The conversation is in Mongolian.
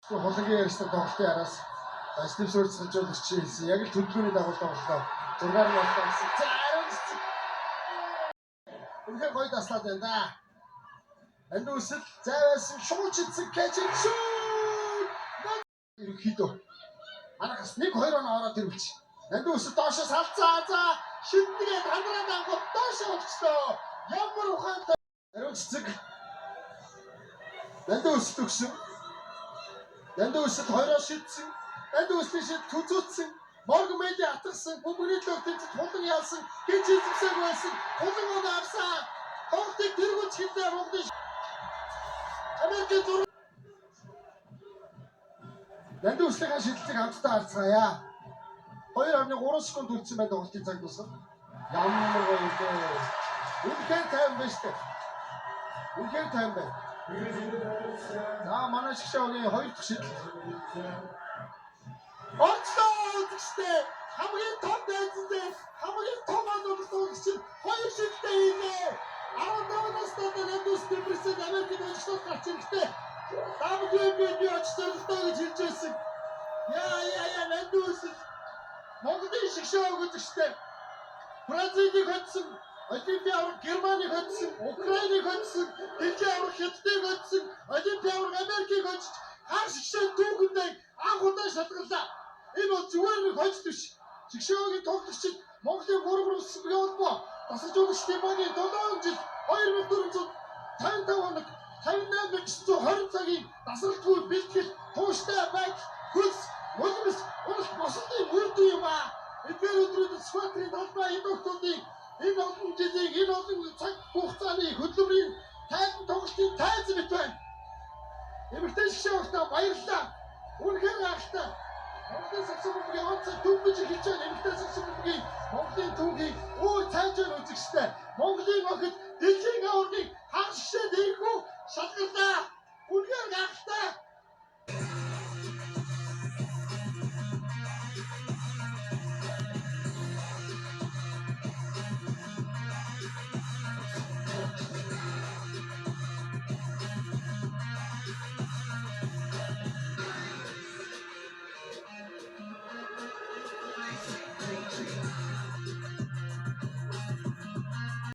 Хулангийн ярьсан тоглолтын араас ажлын суурь цэцэлжүүлэгч хэлсэн. Яг л төлөвлөгөөний дагуу тоглолоо. 6-аар нь боллоо гэсэн. За үнэхээр гоё таслаад байна да. Энд үсэл зайвасан шуучицсан кэчэн шүүт. Ерөнхийдөө манайхас 1-2 оноо ороод ирвч. Энд үсэл доошоо салцаа. За шиднэгээ танараад ангууд доошоо өгчлөө. Ямар ухаантай. Ариун цэцэг. Энд үсэл өгсөн. Энд үсэл хоёроо шидсэн. Энд үсэл шид түзүүцсэн. Морган Мэди атгсан. Бүгний лог тэмцэж хулан ялсан. Гэж хэлсэг байсан. Хулан оноо авсан. Тоглолтыг тэргүүлж хэлээ Монголын Америкийн зураг. Энд үслийн шидэлцийг хамтдаа харцгаая. 2.3 секунд үлдсэн байна тоглолтын цаг дуусах. Ямар гоё юм бэ? Үнэхээр тайван байна шүү дээ. Үнэхээр тайван байна. За манай шгшөөгийн 2 дахь шидэл. Оцлоо гэжтэй хамгийн том дайцтай хамгийн том ануулсан чинь 2 шидэлтэй инээ. 17 настай Нандус Тэмэрсэн Америкийн онцлог гарч ирэхдээ WNBA очсорлоо гэж хэлж байсан. Яа Нандус Монголын шгшөө өгөжтэй. Бразилийг хөдсөн, Олимпийн авраг Германыг хөдсөн, Украиныг хөдсөн, Дэлхийн авраг Хятадыг хөдсөн, Олимпийн авраг Америкийг хөдсөн. Хар шгшөө түүхэндээ анх удаа шалгарлаа. Энэ бол зүгээр нэг хожид биш. Шгшөөгийн тоглогчид Монголын 3 улсын явуулбаа. Тасалжуулагчдын багийн 7 жил 2455 хоног 58920 цагийн дасралтгүй бэлтгэл тууштай байдал хөлс нулимс улс босдын үрдэн юм аа. Эдгээр өдрүүдэд Скватрийн талбай энэ октодын энэ олон жилийн энэ олон цаг хугацааны хөдөлмөрийн тайван тоглолтын тайз мэт байна. Эмэгтэй шгшөөгтөө баярлалаа. Үнэхээр гайхалтай. Монголын саксофоны онцгой төвлөж хэлж байгаа эмэгтэй саксофоны Монголын түүхийг цааш нь үзэгчтэй. Монголын